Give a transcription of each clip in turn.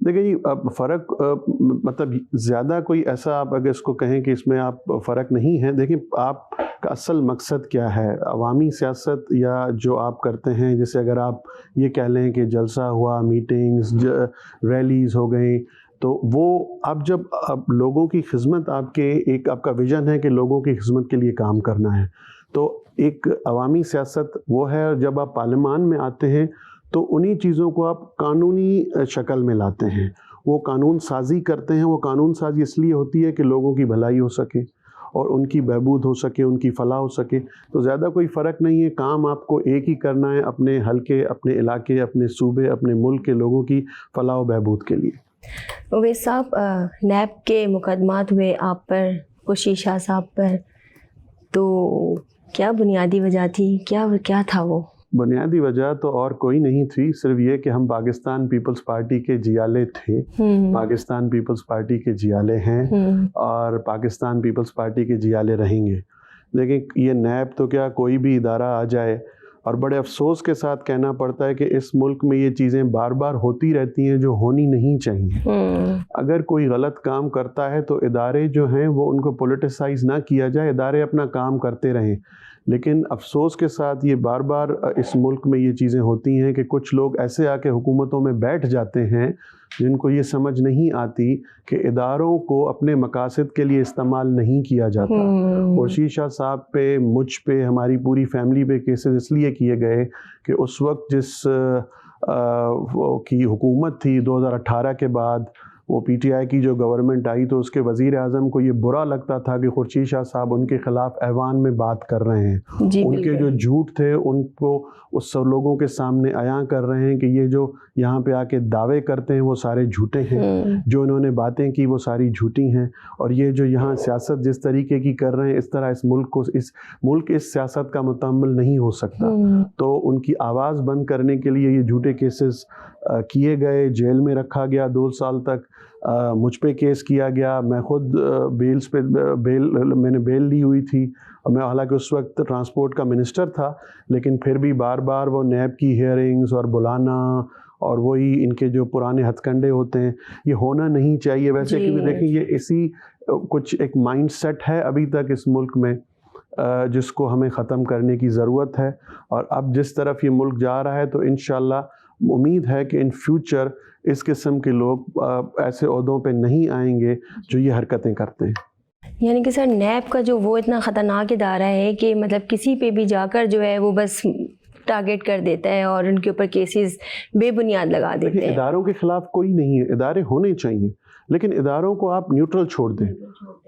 دیکھیں جی فرق مطلب زیادہ کوئی ایسا آپ اگر اس کو کہیں کہ اس میں آپ فرق نہیں ہے. دیکھیں آپ کا اصل مقصد کیا ہے. عوامی سیاست یا جو آپ کرتے ہیں، جیسے اگر آپ یہ کہہ لیں کہ جلسہ ہوا، میٹنگز، ریلیز ہو گئیں، تو وہ آپ جب لوگوں کی خدمت آپ کا ویژن ہے کہ لوگوں کی خدمت کے لیے کام کرنا ہے، تو ایک عوامی سیاست وہ ہے. جب آپ پارلیمان میں آتے ہیں تو انہی چیزوں کو آپ قانونی شکل میں لاتے ہیں، وہ قانون سازی کرتے ہیں. وہ قانون سازی اس لیے ہوتی ہے کہ لوگوں کی بھلائی ہو سکے اور ان کی بہبود ہو سکے، ان کی فلاح ہو سکے. تو زیادہ کوئی فرق نہیں ہے. کام آپ کو ایک ہی کرنا ہے، اپنے حلقے، اپنے علاقے، اپنے صوبے، اپنے ملک کے لوگوں کی فلاح و بہبود کے لیے. اویس صاحب، نیب کے مقدمات ہوئے آپ پر، خورشید شاہ صاحب پر، تو کیا بنیادی وجہ تھی؟ کیا تھا وہ؟ بنیادی وجہ تو اور کوئی نہیں تھی، صرف یہ کہ ہم پاکستان پیپلز پارٹی کے جیالے تھے. پاکستان پیپلز پارٹی کے جیالے ہیں اور پاکستان پیپلز پارٹی کے جیالے رہیں گے. دیکھیں یہ نیب تو کیا کوئی بھی ادارہ آ جائے، اور بڑے افسوس کے ساتھ کہنا پڑتا ہے کہ اس ملک میں یہ چیزیں بار بار ہوتی رہتی ہیں جو ہونی نہیں چاہیے. اگر کوئی غلط کام کرتا ہے تو ادارے جو ہیں وہ ان کو پولیٹیسائز نہ کیا جائے، ادارے اپنا کام کرتے رہیں. لیکن افسوس کے ساتھ یہ بار بار اس ملک میں یہ چیزیں ہوتی ہیں کہ کچھ لوگ ایسے آ کے حکومتوں میں بیٹھ جاتے ہیں جن کو یہ سمجھ نہیں آتی کہ اداروں کو اپنے مقاصد کے لیے استعمال نہیں کیا جاتا. خورشید شاہ صاحب پہ، مجھ پہ، ہماری پوری فیملی پہ کیسز اس لیے کیے گئے کہ اس وقت جس کی حکومت تھی 2018 کے بعد، وہ پی ٹی آئی کی جو گورنمنٹ آئی، تو اس کے وزیر اعظم کو یہ برا لگتا تھا کہ خورشید شاہ صاحب ان کے خلاف ایوان میں بات کر رہے ہیں. ان کے جو جھوٹ تھے ان کو اس سب لوگوں کے سامنے عیاں کر رہے ہیں کہ یہ جو یہاں پہ آ کے دعوے کرتے ہیں وہ سارے جھوٹے ہیں، جو انہوں نے باتیں کی وہ ساری جھوٹی ہیں، اور یہ جو یہاں سیاست جس طریقے کی کر رہے ہیں، اس طرح اس ملک اس سیاست کا متحمل نہیں ہو سکتا. تو ان کی آواز بند کرنے کے لیے یہ جھوٹے کیسز کیے گئے، جیل میں رکھا گیا 2 سال تک. مجھ پہ کیس کیا گیا، میں خود میں نے بیل لی ہوئی تھی، اور میں حالانکہ اس وقت ٹرانسپورٹ کا منسٹر تھا، لیکن پھر بھی بار بار وہ نیب کی ہیئرنگز اور بلانا، اور وہی ان کے جو پرانے ہتھ کنڈے ہوتے ہیں، یہ ہونا نہیں چاہیے. ویسے کہ دیکھیں یہ اسی کچھ ایک مائنڈ سیٹ ہے ابھی تک اس ملک میں جس کو ہمیں ختم کرنے کی ضرورت ہے. اور اب جس طرف یہ ملک جا رہا ہے تو انشاءاللہ امید ہے کہ ان فیوچر اس قسم کے لوگ ایسے عہدوں پہ نہیں آئیں گے جو یہ حرکتیں کرتے ہیں. یعنی کہ سر، نیب کا جو وہ اتنا خطرناک ادارہ ہے کہ مطلب کسی پہ بھی جا کر جو ہے وہ بس ٹارگیٹ کر دیتا ہے اور ان کے اوپر کیسز بے بنیاد لگا دیتے ہیں. اداروں کے خلاف کوئی نہیں ہے، ادارے ہونے چاہیے، لیکن اداروں کو آپ نیوٹرل چھوڑ دیں.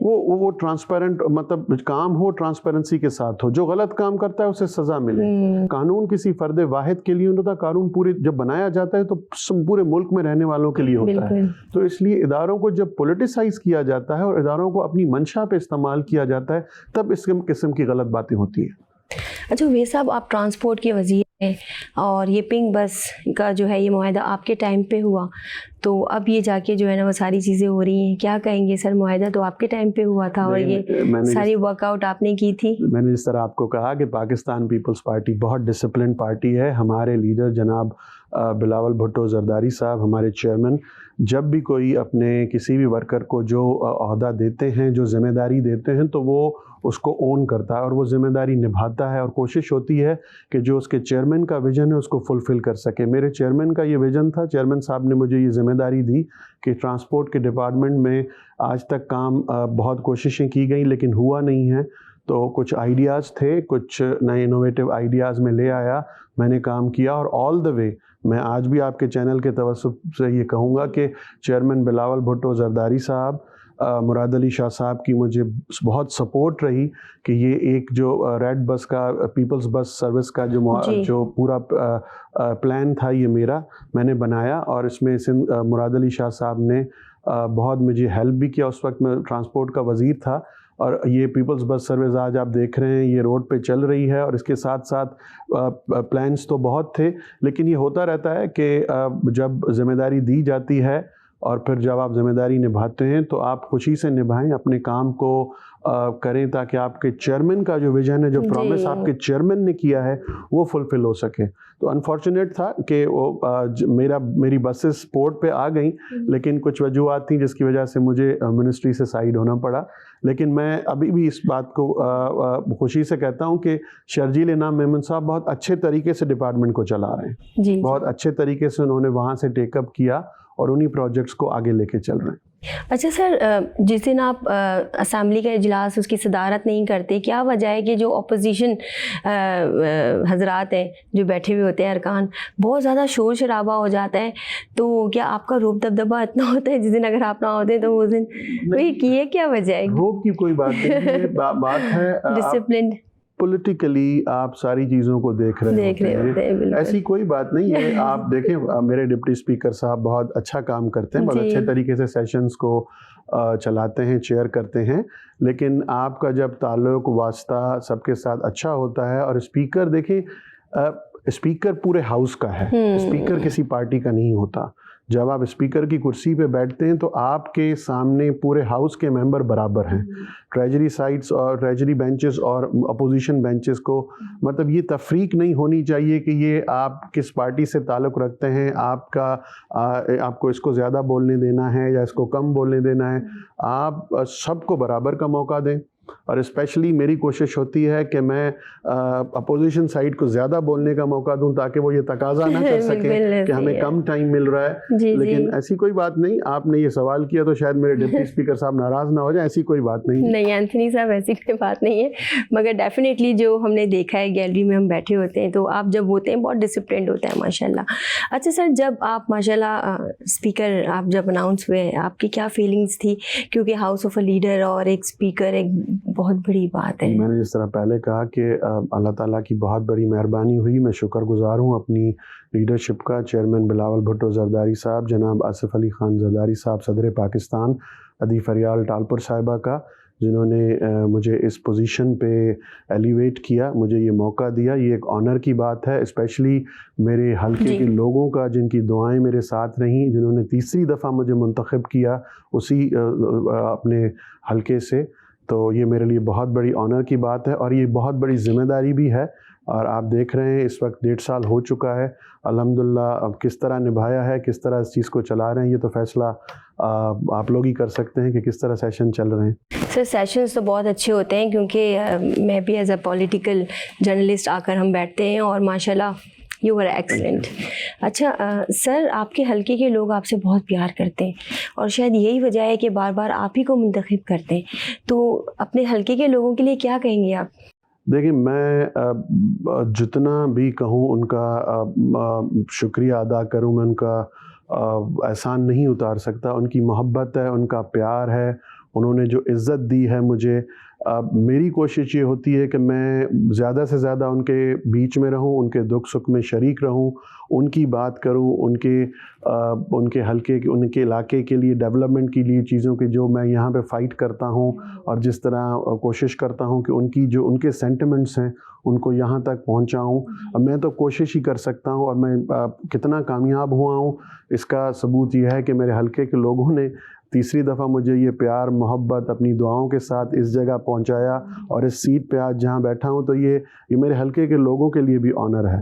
وہ ٹرانسپیرنٹ مطلب کام ہو، ٹرانسپیرنسی کے ساتھ ہو. جو غلط کام کرتا ہے اسے سزا ملے. قانون کسی فرد واحد کے لیے نہیں ہوتا، قانون پورے جب بنایا جاتا ہے تو پورے ملک میں رہنے والوں کے لیے ہوتا ہے. تو اس لیے اداروں کو جب پولیٹیسائز کیا جاتا ہے اور اداروں کو اپنی منشا پہ استعمال کیا جاتا ہے، تب اس قسم کی غلط باتیں ہوتی ہیں. اچھا اویس صاحب، آپ ٹرانسپورٹ کے وزیر ہیں اور یہ پنک بس کا جو ہے یہ معاہدہ آپ کے ٹائم پہ ہوا، تو اب یہ جا کے جو ہے نا وہ ساری چیزیں ہو رہی ہیں. کیا کہیں گے سر؟ معاہدہ تو آپ کے ٹائم پہ ہوا تھا اور یہ ساری ورک آؤٹ آپ نے کی تھی. میں نے جس طرح آپ کو کہا کہ پاکستان پیپلز پارٹی بہت ڈسپلن پارٹی ہے. ہمارے لیڈر جناب بلاول بھٹو زرداری صاحب، ہمارے چیئرمین، جب بھی کوئی اپنے کسی بھی ورکر کو جو عہدہ دیتے ہیں، جو ذمہ داری دیتے ہیں، تو وہ اس کو اون کرتا ہے اور وہ ذمہ داری نبھاتا ہے، اور کوشش ہوتی ہے کہ جو اس کے چیئرمین کا ویژن ہے اس کو فلفل کر سکے. میرے چیئرمین کا یہ ویژن تھا. چیئرمین صاحب نے مجھے یہ ذمہ داری دی کہ ٹرانسپورٹ کے ڈپارٹمنٹ میں آج تک کام بہت کوششیں کی گئیں لیکن ہوا نہیں ہے. تو کچھ آئیڈیاز تھے، کچھ نئے انوویٹو آئیڈیاز میں لے آیا، میں نے کام کیا، اور آل دا وے میں آج بھی آپ کے چینل کے توسط سے یہ کہوں گا کہ چیئرمین بلاول بھٹو زرداری صاحب، مراد علی شاہ صاحب کی مجھے بہت سپورٹ رہی کہ یہ ایک جو ریڈ بس کا، پیپلز بس سروس کا جو پورا پلان تھا یہ میں نے بنایا، اور اس میں مراد علی شاہ صاحب نے بہت مجھے ہیلپ بھی کیا. اس وقت میں ٹرانسپورٹ کا وزیر تھا، اور یہ پیپلز بس سروس آج آپ دیکھ رہے ہیں یہ روڈ پہ چل رہی ہے. اور اس کے ساتھ ساتھ پلانس تو بہت تھے، لیکن یہ ہوتا رہتا ہے کہ جب ذمہ داری دی جاتی ہے اور پھر جب آپ ذمہ داری نبھاتے ہیں تو آپ خوشی سے نبھائیں, اپنے کام کو کریں تاکہ آپ کے چیئرمین کا جو ویژن ہے, جو پرومس آپ کے چیئرمین نے کیا ہے وہ فلفل ہو سکے. تو انفارچونیٹ تھا کہ وہ میری بسز پورٹ پہ آ گئیں, لیکن کچھ وجوہات تھیں جس کی وجہ سے مجھے منسٹری سے سائیڈ ہونا پڑا. لیکن میں ابھی بھی اس بات کو خوشی سے کہتا ہوں کہ شرجیل انعام میمن صاحب بہت اچھے طریقے سے ڈپارٹمنٹ کو چلا رہے ہیں, بہت اچھے طریقے سے انہوں نے وہاں سے ٹیک اپ کیا اور انہی پروجیکٹس کو آگے لے کے چل رہے ہیں. اچھا سر, جس دن آپ اسمبلی کا اجلاس اس کی صدارت نہیں کرتے, کیا وجہ ہے کہ جو اپوزیشن حضرات ہیں جو بیٹھے ہوئے ہوتے ہیں ارکان, بہت زیادہ شور شرابہ ہو جاتا ہے, تو کیا آپ کا روب دبدبہ اتنا ہوتا ہے جس دن اگر آپ نہ ہوتے تو اس دن یہ کیا وجہ ہے؟ روب کی کوئی بات نہیں, بات ہے ڈسپلنڈ. پولیٹیکلی آپ ساری چیزوں کو دیکھ رہے ہوتے ہیں, ایسی کوئی بات نہیں ہے. آپ دیکھیں میرے ڈپٹی اسپیکر صاحب بہت اچھا کام کرتے ہیں, بہت اچھے طریقے سے سیشنز کو چلاتے ہیں, چیئر کرتے ہیں, لیکن آپ کا جب تعلق واسطہ سب کے ساتھ اچھا ہوتا ہے, اور اسپیکر دیکھیں اسپیکر پورے ہاؤس کا ہے, اسپیکر کسی پارٹی کا نہیں ہوتا. جب آپ اسپیکر کی کرسی پہ بیٹھتے ہیں تو آپ کے سامنے پورے ہاؤس کے ممبر برابر ہیں. ٹریجری سائٹس اور ٹریجری بینچز اور اپوزیشن بینچز کو مطلب یہ تفریق نہیں ہونی چاہیے کہ یہ آپ کس پارٹی سے تعلق رکھتے ہیں, آپ کو اس کو زیادہ بولنے دینا ہے یا اس کو کم بولنے دینا ہے. آپ سب کو برابر کا موقع دیں, اور اسپیشلی میری کوشش ہوتی ہے کہ میں اپوزیشن سائڈ کو زیادہ بولنے کا موقع دوں تاکہ وہ یہ تقاضا نہ کر سکیں کہ ہمیں کم ٹائم مل رہا ہے. لیکن ایسی کوئی بات نہیں, آپ نے یہ سوال کیا تو شاید میرے ڈپٹی اسپیکر صاحب ناراض نہ ہو جائیں, ایسی کوئی بات نہیں. نہیں اینتھنی صاحب ایسی کوئی بات نہیں ہے, مگر ڈیفینیٹلی جو ہم نے دیکھا ہے گیلری میں ہم بیٹھے ہوتے ہیں تو آپ جب ہوتے ہیں بہت ڈسپلنڈ ہوتا ہے ماشاء اللہ. اچھا سر, جب آپ ماشاء اللہ اسپیکر آپ جب اناؤنس ہوئے, آپ کی کیا فیلنگس تھی؟ کیونکہ ہاؤس آف اے لیڈر اور ایک اسپیکر ایک بہت بڑی بات ہے. میں نے جس طرح پہلے کہا کہ اللہ تعالیٰ کی بہت بڑی مہربانی ہوئی, میں شکر گزار ہوں اپنی لیڈرشپ کا, چیئرمین بلاول بھٹو زرداری صاحب, جناب آصف علی خان زرداری صاحب صدر پاکستان, ادی فریال ٹالپور صاحبہ کا, جنہوں نے مجھے اس پوزیشن پہ ایلیویٹ کیا, مجھے یہ موقع دیا. یہ ایک آنر کی بات ہے, اسپیشلی میرے حلقے کے لوگوں کا جن کی دعائیں میرے ساتھ رہیں, جنہوں نے تیسری دفعہ مجھے منتخب کیا اسی اپنے حلقے سے. تو یہ میرے لیے بہت بڑی آنر کی بات ہے, اور یہ بہت بڑی ذمہ داری بھی ہے. اور آپ دیکھ رہے ہیں اس وقت 1.5 سال ہو چکا ہے, الحمدللہ. اب کس طرح نبھایا ہے, کس طرح اس چیز کو چلا رہے ہیں, یہ تو فیصلہ آپ لوگ ہی کر سکتے ہیں کہ کس طرح سیشن چل رہے ہیں. سر سیشنز تو بہت اچھے ہوتے ہیں, کیونکہ میں بھی ایز اے پولیٹیکل جرنلسٹ آ کر ہم بیٹھتے ہیں, اور ماشاء اللہ یو آر ایکسلنٹ. اچھا سر, آپ کے حلقے کے لوگ آپ سے بہت پیار کرتے ہیں, اور شاید یہی وجہ ہے کہ بار بار آپ ہی کو منتخب کرتے ہیں, تو اپنے حلقے کے لوگوں کے لیے کیا کہیں گے آپ؟ دیکھیں, میں جتنا بھی کہوں ان کا شکریہ ادا کروں, میں ان کا احسان نہیں اتار سکتا. ان کی محبت ہے, ان کا پیار ہے, انہوں نے جو عزت دی ہے مجھے. میری کوشش یہ ہوتی ہے کہ میں زیادہ سے زیادہ ان کے بیچ میں رہوں, ان کے دکھ سکھ میں شریک رہوں, ان کی بات کروں, ان کے حلقے کے, ان کے علاقے کے لیے ڈیولپمنٹ کے لیے چیزوں کی جو میں یہاں پہ فائٹ کرتا ہوں, اور جس طرح کوشش کرتا ہوں کہ ان کے سینٹیمنٹس ہیں ان کو یہاں تک پہنچاؤں. میں تو کوشش ہی کر سکتا ہوں, اور میں کتنا کامیاب ہوا ہوں اس کا ثبوت یہ ہے کہ میرے حلقے کے لوگوں نے تیسری دفعہ مجھے یہ پیار محبت اپنی دعاؤں کے ساتھ اس جگہ پہنچایا, اور اس سیٹ پہ آج جہاں بیٹھا ہوں تو یہ میرے حلقے کے لوگوں کے لیے بھی آنر ہے.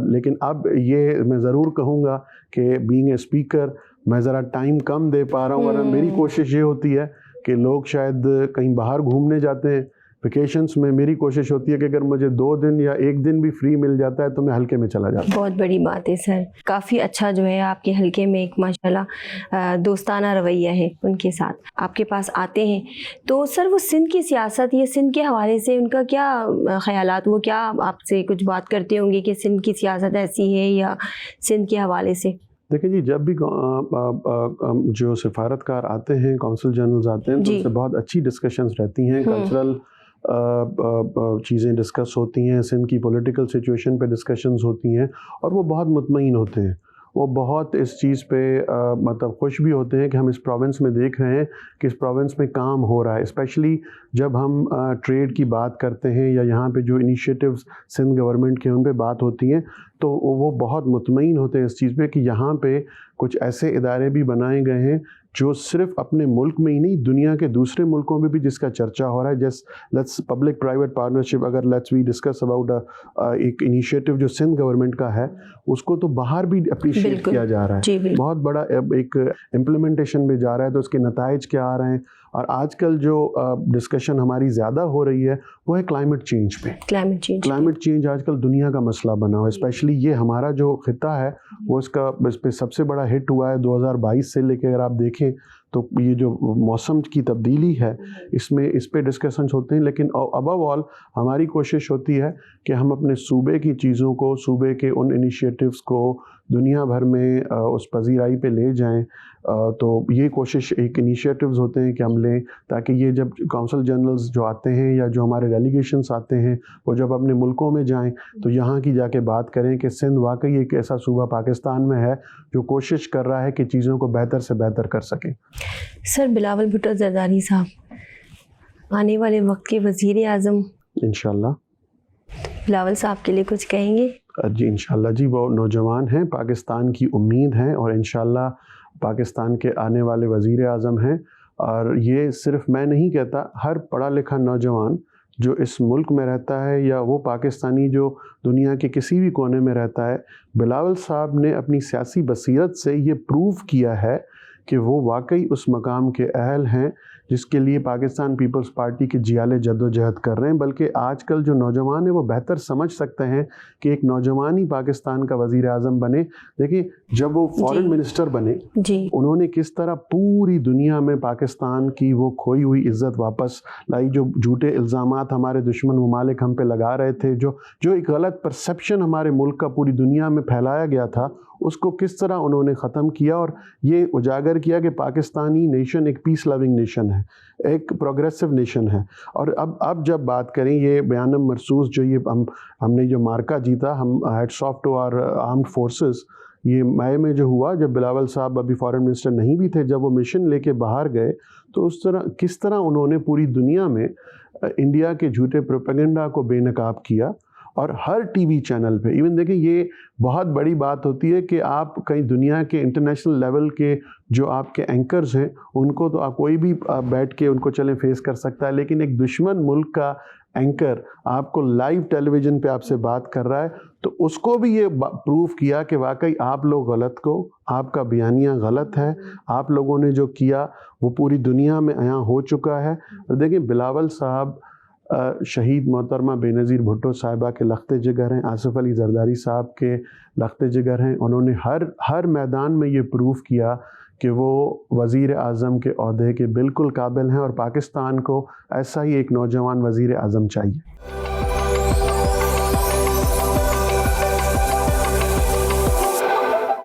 لیکن اب یہ میں ضرور کہوں گا کہ بینگ اے اسپیکر میں ذرا ٹائم کم دے پا رہا ہوں, ورنہ میری کوشش یہ ہوتی ہے کہ لوگ شاید کہیں باہر گھومنے جاتے ہیں ویکیشنس میں, میری کوشش ہوتی ہے کہ اگر مجھے 2 دن یا 1 دن بھی فری مل جاتا ہے تو میں حلقے میں چلا جاتا ہوں. بہت بڑی بات ہے سر, کافی اچھا جو ہے آپ کے حلقے میں ایک ماشاءاللہ دوستانہ رویہ ہے ان کے ساتھ, آپ کے پاس آتے ہیں. تو سر وہ سندھ کی سیاست یا سندھ کے حوالے سے ان کا کیا خیالات, وہ کیا آپ سے کچھ بات کرتے ہوں گے کہ سندھ کی سیاست ایسی ہے یا سندھ کے حوالے سے؟ دیکھیں جی, جب بھی جو سفارتکار آتے ہیں, کونسل جنرلز آتے ہیں, تو ان سے بہت اچھی ڈسکشنز رہتی ہیں, کلچرل چیزیں ڈسکس ہوتی ہیں, سندھ کی پولیٹیکل سچویشن پہ ڈسکشنز ہوتی ہیں, اور وہ بہت مطمئن ہوتے ہیں. وہ بہت اس چیز پہ مطلب خوش بھی ہوتے ہیں کہ ہم اس پروونس میں دیکھ رہے ہیں کہ اس پروونس میں کام ہو رہا ہے. اسپیشلی جب ہم ٹریڈ کی بات کرتے ہیں یا یہاں پہ جو انیشیٹوز سندھ گورنمنٹ کے ان پہ بات ہوتی ہیں تو وہ بہت مطمئن ہوتے ہیں اس چیز پہ کہ یہاں پہ کچھ ایسے ادارے بھی بنائے گئے ہیں جو صرف اپنے ملک میں ہی نہیں دنیا کے دوسرے ملکوں میں بھی جس کا چرچا ہو رہا ہے. لیٹس پبلک پرائیویٹ پارٹنرشپ اگر لیٹس وی ڈسکس اباؤٹ ایک انیشیٹو جو سندھ گورنمنٹ کا ہے اس کو تو باہر بھی اپریشیٹ کیا جا رہا ہے, بہت بڑا ایک امپلیمنٹیشن میں جا رہا ہے. تو اس کے نتائج کیا آ رہے ہیں, اور آج کل جو ڈسکشن ہماری زیادہ ہو رہی ہے وہ ہے کلائمیٹ چینج پہ. کلائمیٹ چینج آج کل دنیا کا مسئلہ بنا ہوا ہے. اسپیشلی یہ ہمارا جو خطہ ہے وہ اس پہ سب سے بڑا ہٹ ہوا ہے 2022 سے لے کے. اگر آپ دیکھیں تو یہ جو موسم کی تبدیلی ہے اس پہ ڈسکشنز ہوتے ہیں, لیکن ابو آل ہماری کوشش ہوتی ہے کہ ہم اپنے صوبے کی چیزوں کو, صوبے کے ان انیشیٹوز کو دنیا بھر میں اس پذیرائی پہ لے جائیں. تو یہ کوشش ایک انیشیٹوز ہوتے ہیں کہ ہم لیں تاکہ یہ جب کونسل جنرلز جو آتے ہیں یا جو ہمارے ڈیلیگیشنز آتے ہیں وہ جب اپنے ملکوں میں جائیں تو یہاں کی جا کے بات کریں کہ سندھ واقعی ایک ایسا صوبہ پاکستان میں ہے جو کوشش کر رہا ہے کہ چیزوں کو بہتر سے بہتر کر سکے. سر بلاول بھٹو زرداری صاحب آنے والے وقت کے وزیر اعظم انشاءاللہ. بلاول صاحب کے لیے کچھ کہیں گے؟ جی انشاءاللہ. جی وہ نوجوان ہیں, پاکستان کی امید ہیں اور انشاءاللہ پاکستان کے آنے والے وزیر اعظم ہیں. اور یہ صرف میں نہیں کہتا, ہر پڑھا لکھا نوجوان جو اس ملک میں رہتا ہے یا وہ پاکستانی جو دنیا کے کسی بھی کونے میں رہتا ہے, بلاول صاحب نے اپنی سیاسی بصیرت سے یہ پروو کیا ہے کہ وہ واقعی اس مقام کے اہل ہیں جس کے لیے پاکستان پیپلز پارٹی کے جیالے جد و جہد کر رہے ہیں. بلکہ آج کل جو نوجوان ہیں وہ بہتر سمجھ سکتے ہیں کہ ایک نوجوان ہی پاکستان کا وزیر اعظم بنے. دیکھیں جب وہ فارن منسٹر بنے انہوں نے کس طرح پوری دنیا میں پاکستان کی وہ کھوئی ہوئی عزت واپس لائی. جو جھوٹے الزامات ہمارے دشمن ممالک ہم پہ لگا رہے تھے, جو ایک غلط پرسیپشن ہمارے ملک کا پوری دنیا میں پھیلایا گیا تھا, اس کو کس طرح انہوں نے ختم کیا اور یہ اجاگر کیا کہ پاکستانی نیشن ایک پیس لونگ نیشن ہے, ایک پروگریسو نیشن ہے. اور اب جب بات کریں یہ بیانم مرسوس جو یہ ہم نے جو مارکا جیتا, ہم hats off to our armed forces, یہ مئی میں جو ہوا جب بلاول صاحب ابھی فارن منسٹر نہیں بھی تھے, جب وہ مشن لے کے باہر گئے تو اس طرح کس طرح انہوں نے پوری دنیا میں انڈیا کے جھوٹے پروپیگنڈا کو بے نقاب کیا. اور ہر ٹی وی چینل پہ ایون دیکھیں یہ بہت بڑی بات ہوتی ہے کہ آپ کہیں دنیا کے انٹرنیشنل لیول کے جو آپ کے اینکرز ہیں ان کو تو آپ کوئی بھی بیٹھ کے ان کو چلیں فیس کر سکتا ہے, لیکن ایک دشمن ملک کا اینکر آپ کو لائیو ٹیلی ویژن پہ آپ سے بات کر رہا ہے تو اس کو بھی یہ پروف کیا کہ واقعی آپ لوگ غلط کو, آپ کا بیانیہ غلط ہے, آپ لوگوں نے جو کیا وہ پوری دنیا میں یہاں ہو چکا ہے. دیکھیں بلاول صاحب شہید محترمہ بے نظیر بھٹو صاحبہ کے لخت جگر ہیں, آصف علی زرداری صاحب کے لخت جگر ہیں. انہوں نے ہر میدان میں یہ پروف کیا کہ وہ وزیر اعظم کے عہدے کے بالکل قابل ہیں اور پاکستان کو ایسا ہی ایک نوجوان وزیر اعظم چاہیے.